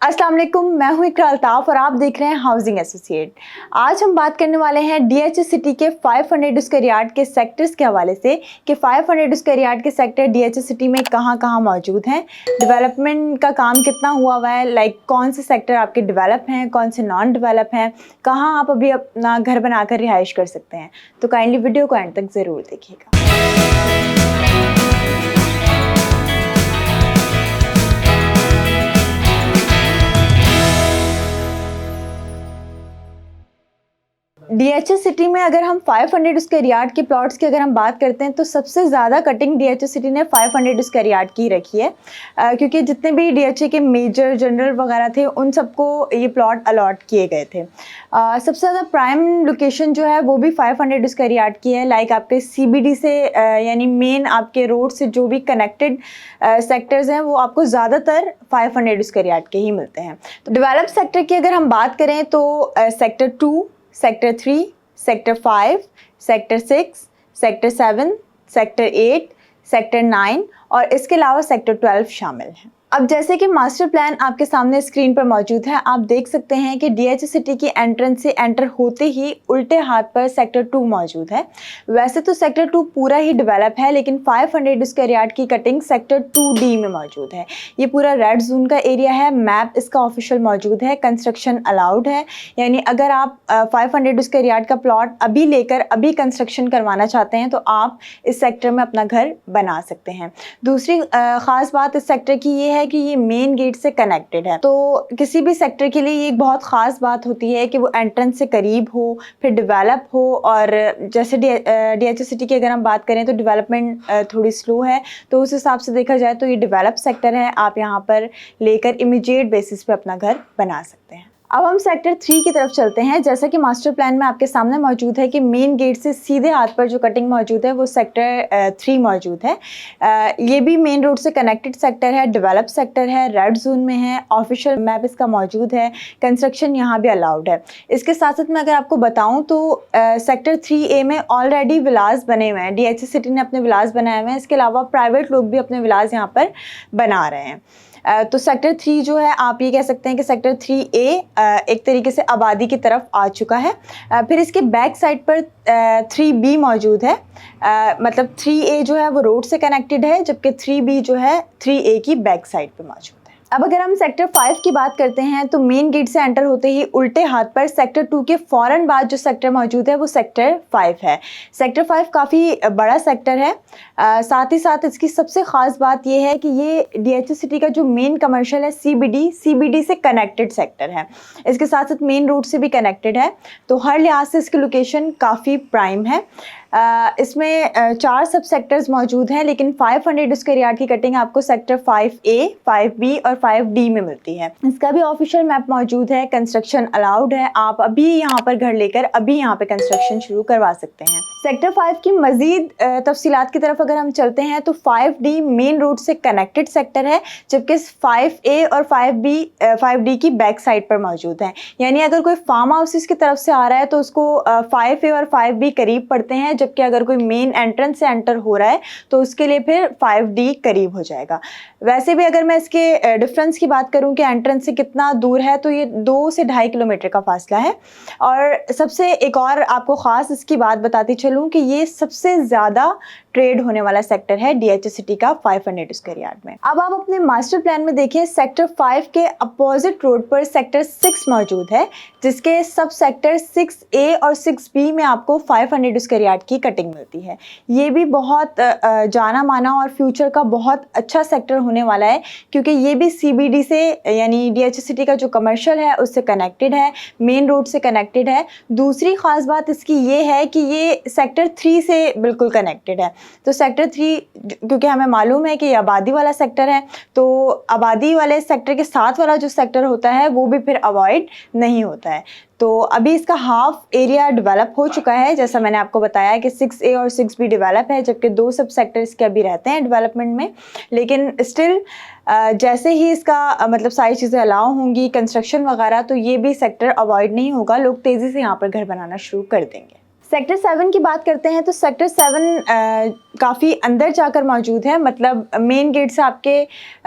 अस्सलाम वालेकुम, मैं हूं इकरा अल्ताफ और आप देख रहे हैं हाउसिंग एसोसिएट। आज हम बात करने वाले हैं डीएच सिटी के 500 स्क्वायर यार्ड के सेक्टर्स के हवाले से कि 500 स्क्वायर यार्ड के सेक्टर डीएच सिटी में कहां मौजूद हैं, डेवलपमेंट का काम कितना हुआ है, लाइक कौन से सेक्टर आपके डेवलप हैं, कौन से नॉन डेवलप हैं, कहां आप अभी अपना घर बनाकर रिहाइश कर सकते हैं। तो काइंडली वीडियो को एंड तक ज़रूर देखिएगा। डीएचएस सिटी में अगर हम 500 स्क्वायर यार्ड के प्लॉट्स की अगर हम बात करते हैं तो सबसे ज़्यादा कटिंग डीएचएस सिटी ने 500 स्क्वायर यार्ड की रखी है, क्योंकि जितने भी डीएचए के मेजर जनरल वगैरह थे उन सबको ये प्लॉट अलॉट किए गए थे। सबसे ज़्यादा प्राइम लोकेशन जो है वो भी 500 स्क्वायर यार्ड की है, लाइक आपके सीबीडी से यानी मेन आपके रोड से जो भी कनेक्टेड सेक्टर्स हैं वो आपको ज़्यादातर 500 स्क्वायर यार्ड के ही मिलते हैं। तो डेवलप सेक्टर की अगर हम बात करें तो sector 2, sector 3, sector 5, sector 6, sector 7, sector 8, sector 9 और इसके अलावा सेक्टर 12 शामिल हैं। अब जैसे कि मास्टर प्लान आपके सामने स्क्रीन पर मौजूद है, आप देख सकते हैं कि डीएच सिटी की एंट्रेंस से एंटर होते ही उल्टे हाथ पर सेक्टर 2 मौजूद है। वैसे तो सेक्टर 2 पूरा ही डेवलप है, लेकिन 500 स्क्वायर यार्ड की कटिंग सेक्टर 2D में मौजूद है। ये पूरा रेड जोन का एरिया है, मैप इसका ऑफिशियल मौजूद है, कंस्ट्रक्शन अलाउड है। यानी अगर आप 500 स्क्वायर यार्ड का प्लॉट अभी लेकर अभी कंस्ट्रक्शन करवाना चाहते हैं तो आप इस सेक्टर में अपना घर बना सकते हैं। दूसरी ख़ास बात इस सेक्टर की ये है कि ये मेन गेट से कनेक्टेड है, तो किसी भी सेक्टर के लिए ये एक बहुत ख़ास बात होती है कि वो एंट्रेंस से करीब हो, फिर डेवलप हो। और जैसे डीएच सिटी की अगर हम बात करें तो डेवलपमेंट थोड़ी स्लो है, तो उस हिसाब से देखा जाए तो ये डेवलप सेक्टर है, आप यहाँ पर लेकर इमीडिएट बेसिस पे अपना घर बना सकते हैं। अब हम सेक्टर 3 की तरफ चलते हैं। जैसा कि मास्टर प्लान में आपके सामने मौजूद है कि मेन गेट से सीधे हाथ पर जो कटिंग मौजूद है वो सेक्टर 3 मौजूद है। ये भी मेन रोड से कनेक्टेड सेक्टर है, डेवलप सेक्टर है, रेड जोन में है, ऑफिशियल मैप इसका मौजूद है, कंस्ट्रक्शन यहाँ भी अलाउड है। इसके साथ साथ मैं अगर आपको बताऊँ तो सेक्टर 3A में ऑलरेडी विलास बने हुए हैं, डीएच सिटी ने अपने विलास बनाए हुए हैं। इसके अलावा प्राइवेट लोग भी अपने विलास यहाँ पर बना रहे हैं। तो सेक्टर 3 जो है आप ये कह सकते हैं कि सेक्टर 3A एक तरीके से आबादी की तरफ आ चुका है। फिर इसके बैक साइड पर 3B मौजूद है, मतलब 3A जो है वो रोड से कनेक्टेड है, जबकि 3B जो है 3A की बैक साइड पर मौजूद है। अब अगर हम सेक्टर 5 की बात करते हैं तो मेन गेट से एंटर होते ही उल्टे हाथ पर सेक्टर 2 के फ़ौरन बाद जो सेक्टर मौजूद है वो सेक्टर 5 है। सेक्टर 5 काफ़ी बड़ा सेक्टर है। साथ ही साथ इसकी सबसे ख़ास बात ये है कि ये डीएच सिटी का जो मेन कमर्शियल है सीबीडी से कनेक्टेड सेक्टर है। इसके साथ साथ मेन रोड से भी कनेक्टेड है, तो हर लिहाज से इसकी लोकेशन काफ़ी प्राइम है। इसमें 4 सब सेक्टर्स मौजूद हैं, लेकिन 500 स्क्वायर यार्ड की कटिंग आपको सेक्टर 5A, 5B और 5D में मिलती है। इसका भी ऑफिशियल मैप मौजूद है, कंस्ट्रक्शन अलाउड है, आप अभी यहाँ पर घर लेकर अभी यहाँ पे कंस्ट्रक्शन शुरू करवा सकते हैं। सेक्टर 5 की मजीद तफसीलात की तरफ अगर हम चलते हैं तो 5D मेन रोड से कनेक्टेड सेक्टर है, जबकि 5A और 5D की बैक साइड पर मौजूद है। यानी अगर कोई फार्म हाउसेस की तरफ से आ रहा है तो उसको 5A और 5B करीब पड़ते हैं, जबकि अगर कोई मेन एंट्रेंस से एंटर हो रहा है तो उसके लिए फिर 5D करीब हो जाएगा। वैसे भी अगर मैं इसके डिफरेंस की बात करूं कि एंट्रेंस से कितना दूर है तो ये 2 से 2.5 किलोमीटर का फासला है। और सबसे एक और आपको ख़ास इसकी बात बताती चलूं कि ये सबसे ज़्यादा ट्रेड होने वाला सेक्टर है डीएच सिटी का 500 स्क्वायर यार्ड में। अब आप अपने मास्टर प्लान में देखें, सेक्टर 5 के अपोजिट रोड पर सेक्टर 6 मौजूद है, जिसके सब सेक्टर 6A और 6B में आपको 500 स्क्वायर यार्ड की कटिंग मिलती है। ये भी बहुत जाना माना और फ्यूचर का बहुत अच्छा सेक्टर होने वाला है, क्योंकि ये भी सीबीडी से यानी डीएच सिटी का जो कमर्शियल है उससे कनेक्टेड है, मेन रोड से कनेक्टेड है। दूसरी ख़ास बात इसकी ये है कि ये सेक्टर 3 से बिल्कुल कनेक्टेड है। तो सेक्टर 3 क्योंकि हमें मालूम है कि ये आबादी वाला सेक्टर है, तो आबादी वाले सेक्टर के साथ वाला जो सेक्टर होता है वो भी फिर अवॉइड नहीं होता है। तो अभी इसका हाफ एरिया डेवलप हो चुका है, जैसा मैंने आपको बताया कि 6A और 6B डेवलप है, जबकि 2 सब सेक्टर इसके अभी रहते हैं डेवलपमेंट में। लेकिन स्टिल जैसे ही इसका मतलब सारी चीज़ें अलाउ होंगी, कंस्ट्रक्शन वगैरह, तो ये भी सेक्टर अवॉइड नहीं होगा, लोग तेज़ी से यहाँ पर घर बनाना शुरू कर देंगे। सेक्टर 7 की बात करते हैं तो सेक्टर 7 काफ़ी अंदर जाकर मौजूद है, मतलब मेन गेट से आपके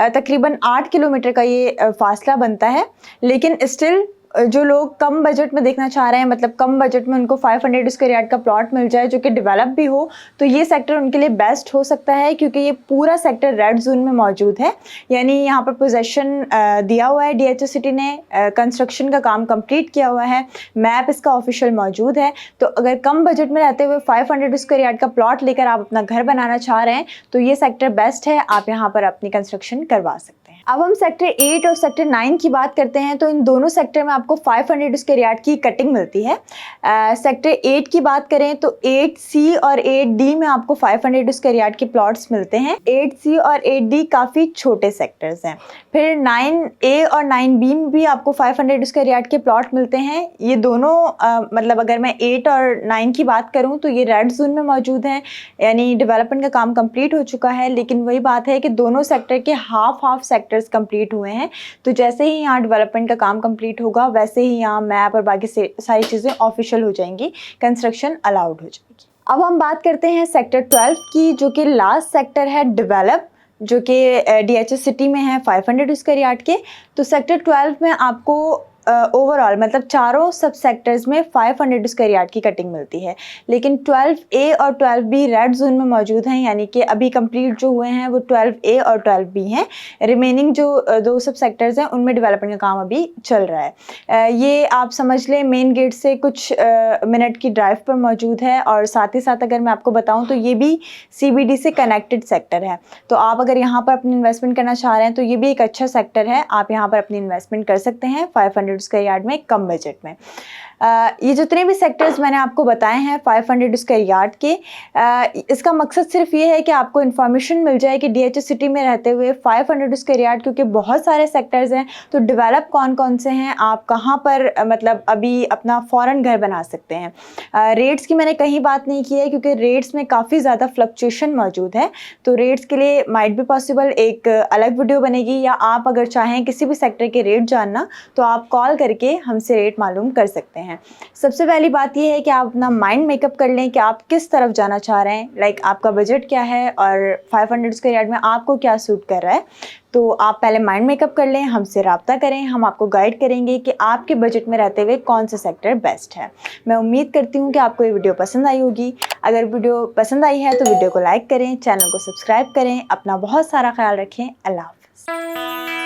तकरीबन 8 किलोमीटर का ये फासला बनता है। लेकिन स्टिल जो लोग कम बजट में देखना चाह रहे हैं, मतलब कम बजट में उनको 500 स्क्वायर यार्ड का प्लॉट मिल जाए जो कि डेवलप भी हो, तो ये सेक्टर उनके लिए बेस्ट हो सकता है, क्योंकि ये पूरा सेक्टर रेड जोन में मौजूद है। यानी यहाँ पर पोजेसन दिया हुआ है, DHA सिटी ने कंस्ट्रक्शन का काम कंप्लीट किया हुआ है, मैप इसका ऑफिशियल मौजूद है। तो अगर कम बजट में रहते हुए 500 स्क्वायर यार्ड का प्लॉट लेकर आप अपना घर बनाना चाह रहे हैं तो ये सेक्टर बेस्ट है, आप यहाँ पर अपनी कंस्ट्रक्शन करवा सकते हैं। अब हम सेक्टर 8 और सेक्टर 9 की बात करते हैं तो इन दोनों सेक्टर में आपको 500 स्क्वायर यार्ड की कटिंग मिलती है। सेक्टर 8 की बात करें तो 8C और 8D में आपको 500 स्क्वायर यार्ड के प्लॉट्स मिलते हैं। 8C और 8D काफ़ी छोटे सेक्टर्स हैं। फिर 9A और 9B में भी आपको 500 स्क्वायर यार्ड के प्लॉट मिलते हैं। ये दोनों मतलब अगर मैं 8 और 9 की बात करूँ तो ये रेड जोन में मौजूद हैं, यानी डेवलपमेंट का काम कंप्लीट हो चुका है। लेकिन वही बात है कि दोनों सेक्टर के हाफ सेक्टर्स कंप्लीट हुए हैं, तो जैसे ही यहाँ डेवलपमेंट का काम कंप्लीट होगा वैसे ही यहाँ मैप और बाकी सारी चीज़ें ऑफिशियल हो जाएंगी, कंस्ट्रक्शन अलाउड हो जाएगी। अब हम बात करते हैं सेक्टर 12 की, जो कि लास्ट सेक्टर है डेवलप, जो कि DHA सिटी में है 500 स्क्वायर यार्ड के। तो सेक्टर 12 में आपको ओवरऑल मतलब चारों सब सेक्टर्स में 500 स्क्वायर यार्ड की कटिंग मिलती है। लेकिन 12A और 12B रेड जोन में मौजूद हैं, यानी कि अभी कंप्लीट जो हुए हैं वो 12A और 12B हैं। रिमेनिंग जो दो सब सेक्टर्स हैं उनमें डेवलपमेंट का काम अभी चल रहा है। ये आप समझ लें मेन गेट से कुछ मिनट की ड्राइव पर मौजूद है, और साथ ही साथ अगर मैं आपको बताऊँ तो ये भी CBD से कनेक्टेड सेक्टर है। तो आप अगर यहाँ पर अपनी इन्वेस्टमेंट करना चाह रहे हैं तो ये भी एक अच्छा सेक्टर है, आप यहाँ पर अपनी इन्वेस्टमेंट कर सकते हैं 500 स्क्वायर यार्ड में कम बजट में। ये जितने भी सेक्टर्स मैंने आपको बताए हैं 500 स्क्वायर यार्ड के, इसका मकसद सिर्फ ये है कि आपको इन्फॉर्मेशन मिल जाए कि DHA सिटी में रहते हुए 500 स्क्वायर यार्ड, क्योंकि बहुत सारे सेक्टर्स हैं तो डेवलप कौन कौन से हैं, आप कहाँ पर मतलब अभी अपना फ़ौरन घर बना सकते हैं। रेट्स की मैंने कहीं बात नहीं की है, क्योंकि रेट्स में काफ़ी ज़्यादा फ्लक्चुएशन मौजूद है, तो रेट्स के लिए माइट भी पॉसिबल एक अलग वीडियो बनेगी, या आप अगर चाहें किसी भी सेक्टर के रेट जानना तो आप कॉल करके हमसे रेट मालूम कर सकते हैं। सबसे पहली बात यह है कि आप अपना माइंड मेकअप कर लें कि आप किस तरफ जाना चाह रहे हैं, लाइक आपका बजट क्या है और 500 स्क्वायर यार्ड में आपको क्या सूट कर रहा है। तो आप पहले माइंड मेकअप कर लें, हमसे रब्ता करें, हम आपको गाइड करेंगे कि आपके बजट में रहते हुए कौन सा सेक्टर बेस्ट है। मैं उम्मीद करती हूँ कि आपको ये वीडियो पसंद आई होगी। अगर वीडियो पसंद आई है तो वीडियो को लाइक करें, चैनल को सब्सक्राइब करें, अपना बहुत सारा ख्याल रखें। अल्लाह हाफ़िज़।